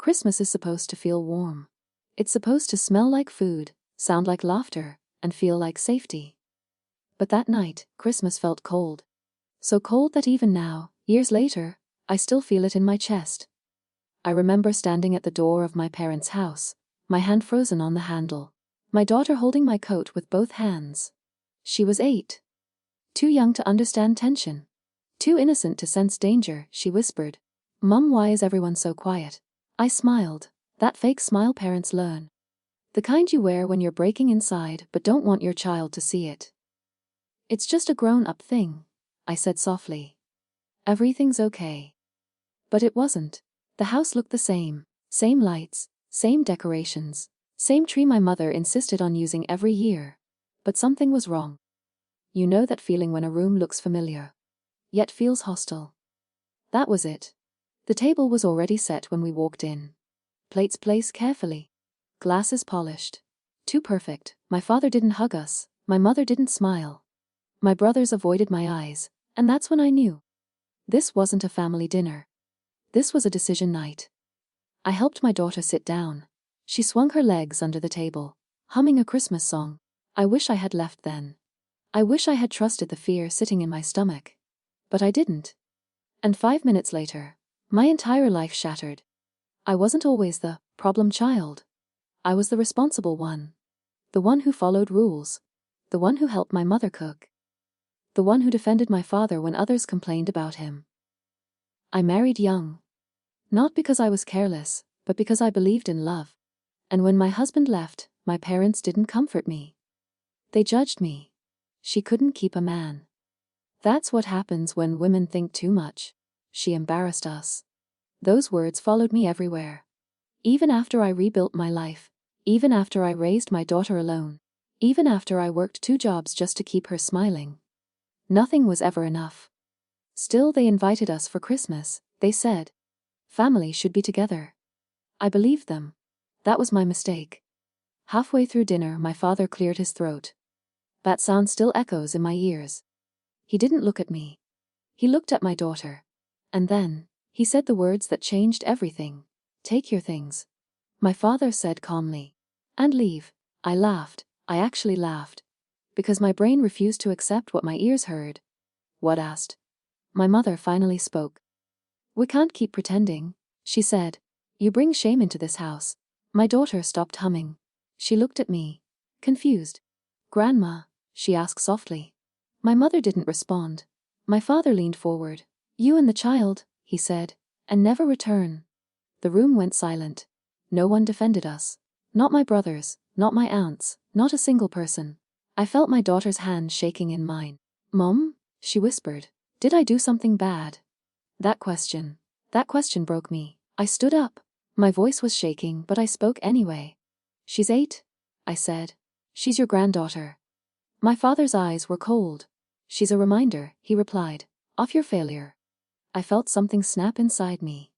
Christmas is supposed to feel warm. It's supposed to smell like food, sound like laughter, and feel like safety. But that night, Christmas felt cold. So cold that even now, years later, I still feel it in my chest. I remember standing at the door of my parents' house, my hand frozen on the handle, my daughter holding my coat with both hands. She was 8. Too young to understand tension. Too innocent to sense danger, she whispered, "Mum, why is everyone so quiet?" I smiled, that fake smile parents learn. The kind you wear when you're breaking inside but don't want your child to see it. "It's just a grown-up thing," I said softly. "Everything's okay." But it wasn't. The house looked the same lights, same decorations, same tree my mother insisted on using every year. But something was wrong. You know that feeling when a room looks familiar, yet feels hostile? That was it. The table was already set when we walked in. Plates placed carefully. Glasses polished. Too perfect. My father didn't hug us, my mother didn't smile. My brothers avoided my eyes, and that's when I knew. This wasn't a family dinner. This was a decision night. I helped my daughter sit down. She swung her legs under the table, humming a Christmas song. I wish I had left then. I wish I had trusted the fear sitting in my stomach. But I didn't. And 5 minutes later, my entire life shattered. I wasn't always the problem child. I was the responsible one. The one who followed rules. The one who helped my mother cook. The one who defended my father when others complained about him. I married young. Not because I was careless, but because I believed in love. And when my husband left, my parents didn't comfort me. They judged me. She couldn't keep a man. That's what happens when women think too much. She embarrassed us. Those words followed me everywhere. Even after I rebuilt my life. Even after I raised my daughter alone. Even after I worked 2 jobs just to keep her smiling. Nothing was ever enough. Still, they invited us for Christmas, they said. Family should be together. I believed them. That was my mistake. Halfway through dinner, my father cleared his throat. That sound still echoes in my ears. He didn't look at me. He looked at my daughter. And then, he said the words that changed everything. "Take your things." My father said calmly. "And leave." I laughed. I actually laughed. Because my brain refused to accept what my ears heard. "What?" asked. My mother finally spoke. "We can't keep pretending," she said. "You bring shame into this house." My daughter stopped humming. She looked at me, confused. "Grandma?" she asked softly. My mother didn't respond. My father leaned forward. "You and the child," he said, "and never return." The room went silent. No one defended us. Not my brothers, not my aunts, not a single person. I felt my daughter's hand shaking in mine. "Mom?" she whispered. "Did I do something bad?" That question broke me. I stood up. My voice was shaking, but I spoke anyway. "She's 8, I said. "She's your granddaughter." My father's eyes were cold. "She's a reminder," he replied, "of your failure." I felt something snap inside me.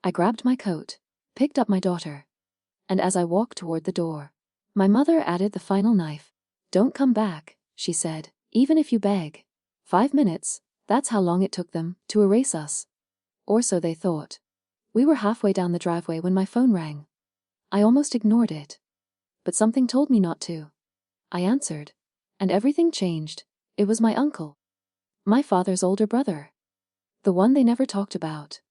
I grabbed my coat, picked up my daughter. And as I walked toward the door, my mother added the final knife. "Don't come back," she said, "even if you beg." 5 minutes, that's how long it took them to erase us. Or so they thought. We were halfway down the driveway when my phone rang. I almost ignored it. But something told me not to. I answered. And everything changed. It was my uncle. My father's older brother. The one they never talked about.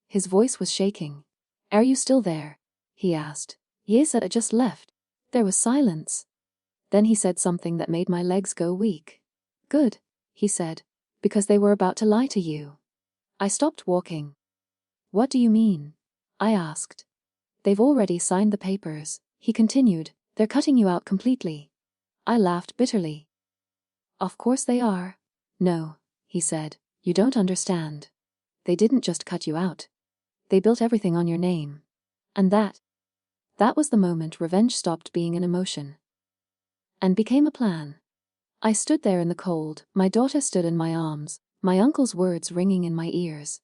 His voice was shaking. "Are you still there?" he asked. "Yes, I just left." There was silence. Then he said something that made my legs go weak. "Good," he said. "Because they were about to lie to you." I stopped walking. "What do you mean?" I asked. "They've already signed the papers," he continued. "They're cutting you out completely." I laughed bitterly. "Of course they are." "No," he said, "you don't understand. They didn't just cut you out. They built everything on your name." And that was the moment revenge stopped being an emotion and became a plan. I stood there in the cold, my daughter stood in my arms, my uncle's words ringing in my ears.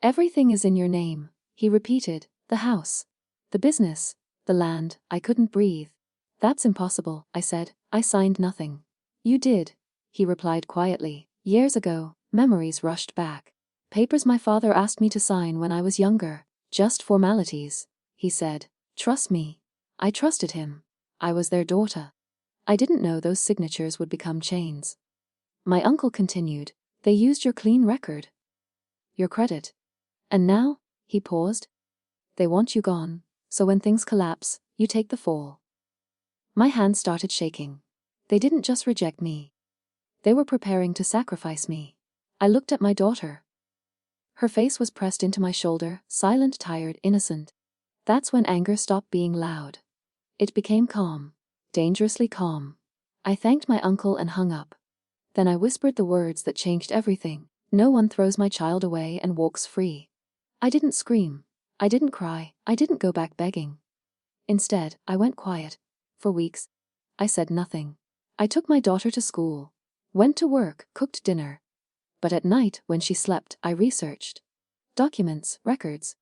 "Everything is in your name," he repeated, "the house, the business, the land." I couldn't breathe. "That's impossible," I said. "I signed nothing." "You did," he replied quietly. "Years ago." Memories rushed back. Papers my father asked me to sign when I was younger. Just formalities. he said. Trust me. I trusted him. I was their daughter. I didn't know those signatures would become chains. My uncle continued. They used your clean record. Your credit. And now, he paused. They want you gone, so when things collapse, you take the fall. My hands started shaking. They didn't just reject me. They were preparing to sacrifice me. I looked at my daughter. Her face was pressed into my shoulder, silent, tired, innocent. That's when anger stopped being loud. It became calm. Dangerously calm. I thanked my uncle and hung up. Then I whispered the words that changed everything. No one throws my child away and walks free. I didn't scream. I didn't cry. I didn't go back begging. Instead, I went quiet. For weeks, I said nothing. I took my daughter to school. Went to work, cooked dinner. But at night, when she slept, I researched. Documents, records,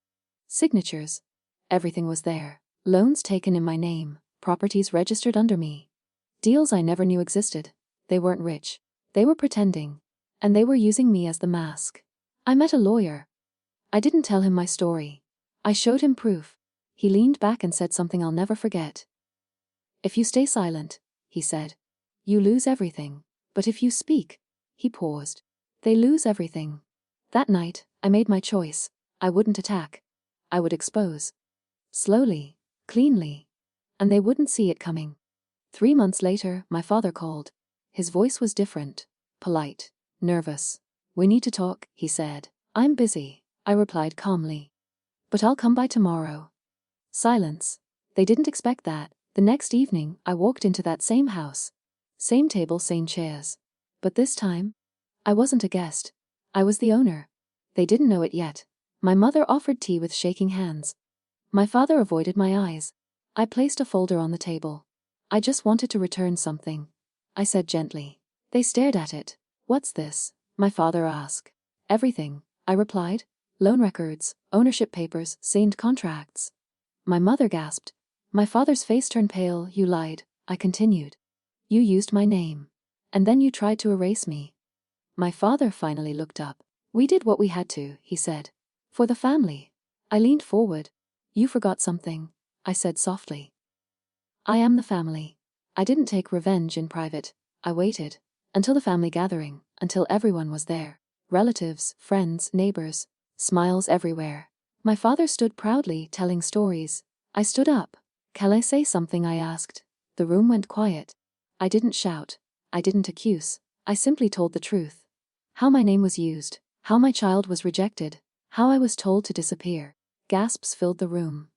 signatures. Everything was there. Loans taken in my name, properties registered under me. Deals I never knew existed. They weren't rich. They were pretending. And they were using me as the mask. I met a lawyer. I didn't tell him my story. I showed him proof. He leaned back and said something I'll never forget. If you stay silent, he said, you lose everything. But if you speak, he paused, they lose everything. That night, I made my choice. I wouldn't attack. I would expose. Slowly, cleanly. And they wouldn't see it coming. 3 months later, my father called. His voice was different, polite, nervous. We need to talk, he said. I'm busy, I replied calmly. But I'll come by tomorrow. Silence. They didn't expect that. The next evening, I walked into that same house. Same table, same chairs. But this time, I wasn't a guest. I was the owner. They didn't know it yet. My mother offered tea with shaking hands. My father avoided my eyes. I placed a folder on the table. I just wanted to return something, I said gently. They stared at it. What's this? My father asked. Everything, I replied. Loan records, ownership papers, signed contracts. My mother gasped. My father's face turned pale. You lied, I continued. You used my name. And then you tried to erase me. My father finally looked up. We did what we had to, he said. For the family. I leaned forward. You forgot something, I said softly. I am the family. I didn't take revenge in private. I waited. Until the family gathering, until everyone was there. Relatives, friends, neighbors. Smiles everywhere. My father stood proudly, telling stories. I stood up. Can I say something? I asked. The room went quiet. I didn't shout. I didn't accuse. I simply told the truth. How my name was used. How my child was rejected. How I was told to disappear. Gasps filled the room.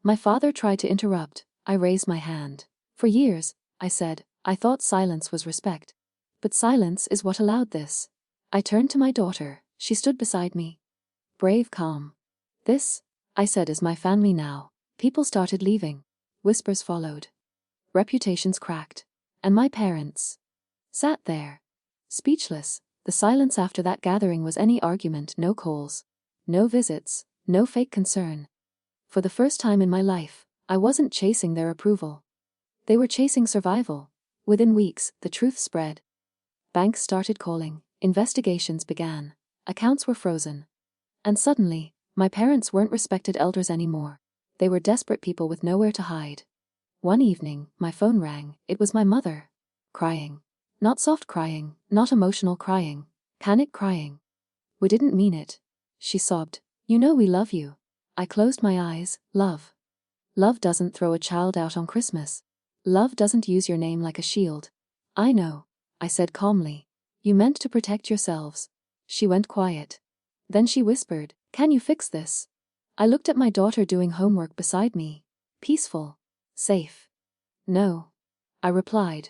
My father tried to interrupt. I raised my hand. For years, I said, I thought silence was respect. But silence is what allowed this. I turned to my daughter. She stood beside me. Brave, calm. This, I said, is my family now. People started leaving. Whispers followed. Reputations cracked. And my parents sat there, speechless. The silence after that gathering was any argument, no calls, no visits, no fake concern. For the first time in my life, I wasn't chasing their approval. They were chasing survival. Within weeks, the truth spread. Banks started calling, investigations began, accounts were frozen. And suddenly, my parents weren't respected elders anymore. They were desperate people with nowhere to hide. One evening, my phone rang. It was my mother. Crying. Not soft crying, not emotional crying. Panic crying. We didn't mean it. She sobbed. You know we love you. I closed my eyes. Love. Love doesn't throw a child out on Christmas. Love doesn't use your name like a shield. I know, I said calmly. You meant to protect yourselves. She went quiet. Then she whispered, can you fix this? I looked at my daughter doing homework beside me. Peaceful. Safe. No. I replied.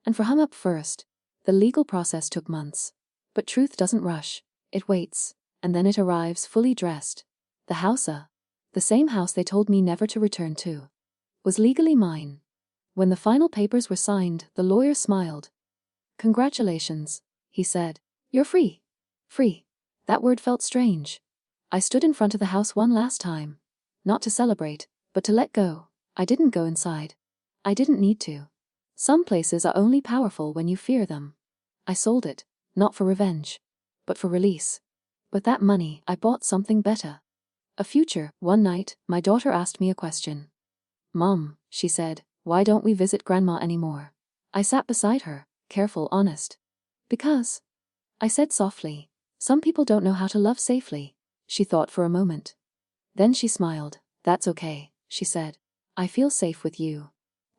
And for hung up first. The legal process took months. But truth doesn't rush. It waits. And then it arrives fully dressed. The house, the same house they told me never to return to, was legally mine. When the final papers were signed, the lawyer smiled. Congratulations, he said. You're free. Free. That word felt strange. I stood in front of the house one last time. Not to celebrate, but to let go. I didn't go inside. I didn't need to. Some places are only powerful when you fear them. I sold it, not for revenge, but for release. With that money, I bought something better. A future. One night, my daughter asked me a question. "Mom," she said, "why don't we visit Grandma anymore?" I sat beside her, careful, honest. "Because," I said softly, "some people don't know how to love safely." She thought for a moment. Then she smiled. "That's okay," she said. "I feel safe with you."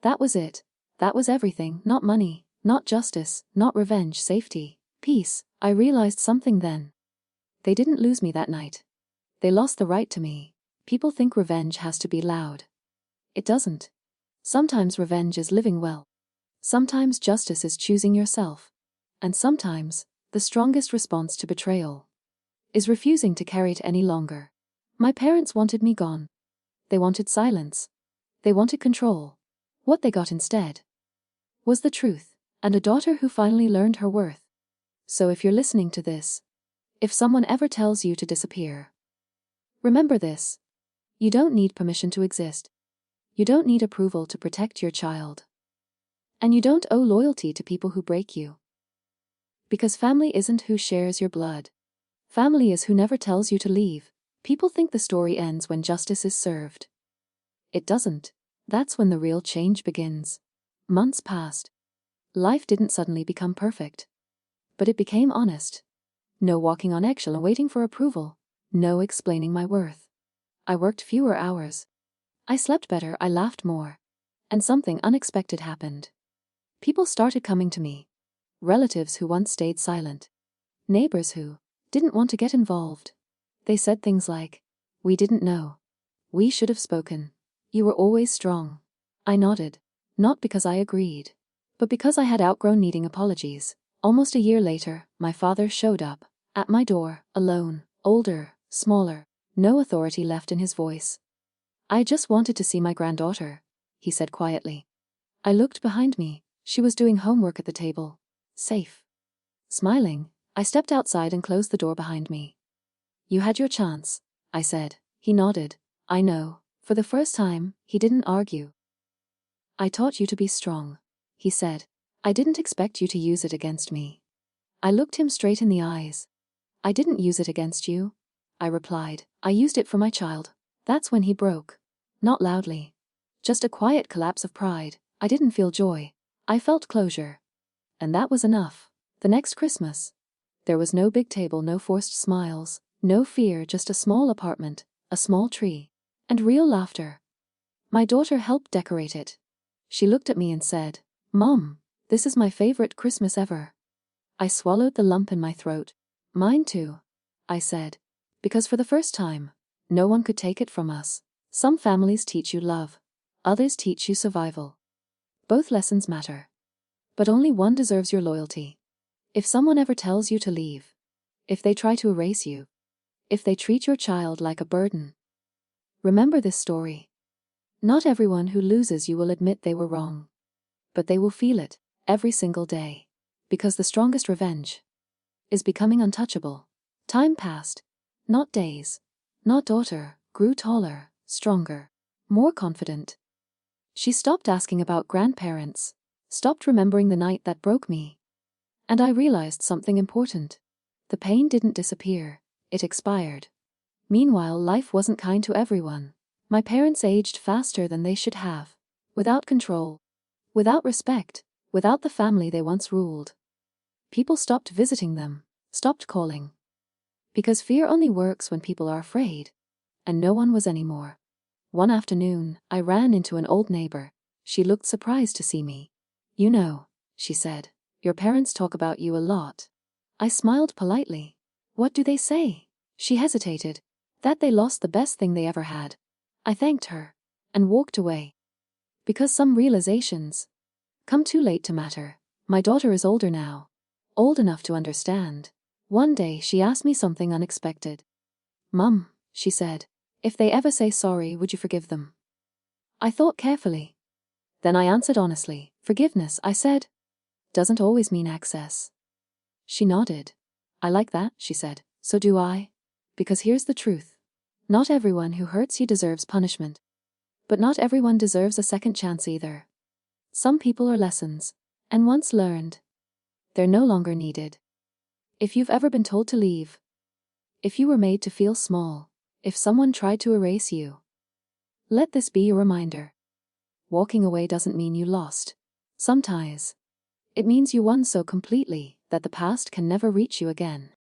That was it. That was everything. Not money, not justice, not revenge, safety, peace. I realized something then. They didn't lose me that night. They lost the right to me. People think revenge has to be loud. It doesn't. Sometimes revenge is living well. Sometimes justice is choosing yourself. And sometimes, the strongest response to betrayal is refusing to carry it any longer. My parents wanted me gone. They wanted silence. They wanted control. What they got instead was the truth, and a daughter who finally learned her worth. So if you're listening to this, if someone ever tells you to disappear, remember this. You don't need permission to exist. You don't need approval to protect your child. And you don't owe loyalty to people who break you. Because family isn't who shares your blood. Family is who never tells you to leave. People think the story ends when justice is served. It doesn't. That's when the real change begins. Months passed. Life didn't suddenly become perfect. But it became honest. No walking on eggshell and waiting for approval. No explaining my worth. I worked fewer hours. I slept better, I laughed more. And something unexpected happened. People started coming to me. Relatives who once stayed silent. Neighbors who didn't want to get involved. They said things like, "We didn't know. We should have spoken. You were always strong." I nodded. Not because I agreed, but because I had outgrown needing apologies. Almost a year later, my father showed up at my door, alone, older, smaller, no authority left in his voice. "I just wanted to see my granddaughter," he said quietly. I looked behind me. She was doing homework at the table. Safe. Smiling, I stepped outside and closed the door behind me. "You had your chance," I said. He nodded. "I know." For the first time, he didn't argue. "I taught you to be strong," he said. "I didn't expect you to use it against me." I looked him straight in the eyes. "I didn't use it against you," I replied. "I used it for my child." That's when he broke. Not loudly. Just a quiet collapse of pride. I didn't feel joy. I felt closure. And that was enough. The next Christmas, there was no big table, no forced smiles, no fear, just a small apartment, a small tree, and real laughter. My daughter helped decorate it. She looked at me and said, "Mom, this is my favorite Christmas ever." I swallowed the lump in my throat. "Mine too," I said. Because for the first time, no one could take it from us. Some families teach you love. Others teach you survival. Both lessons matter. But only one deserves your loyalty. If someone ever tells you to leave, if they try to erase you, if they treat your child like a burden, remember this story. Not everyone who loses you will admit they were wrong. But they will feel it, every single day. Because the strongest revenge is becoming untouchable. Time passed. Not days. Not daughter grew taller, stronger, more confident. She stopped asking about grandparents, stopped remembering the night that broke me. And I realized something important. The pain didn't disappear, it expired. Meanwhile, life wasn't kind to everyone. My parents aged faster than they should have. Without control. Without respect. Without the family they once ruled. People stopped visiting them, stopped calling. Because fear only works when people are afraid. And no one was anymore. One afternoon, I ran into an old neighbor. She looked surprised to see me. "You know," she said, "your parents talk about you a lot." I smiled politely. "What do they say?" She hesitated. "That they lost the best thing they ever had." I thanked her and walked away. Because some realizations come too late to matter. My daughter is older now. Old enough to understand. One day she asked me something unexpected. "Mum," she said, "if they ever say sorry, would you forgive them?" I thought carefully. Then I answered honestly. "Forgiveness," I said, "doesn't always mean access." She nodded. "I like that," she said. "So do I." Because here's the truth. Not everyone who hurts you deserves punishment. But not everyone deserves a second chance either. Some people are lessons, and once learned, they're no longer needed. If you've ever been told to leave, if you were made to feel small, if someone tried to erase you. Let this be a reminder. Walking away doesn't mean you lost. Sometimes it means you won so completely that the past can never reach you again.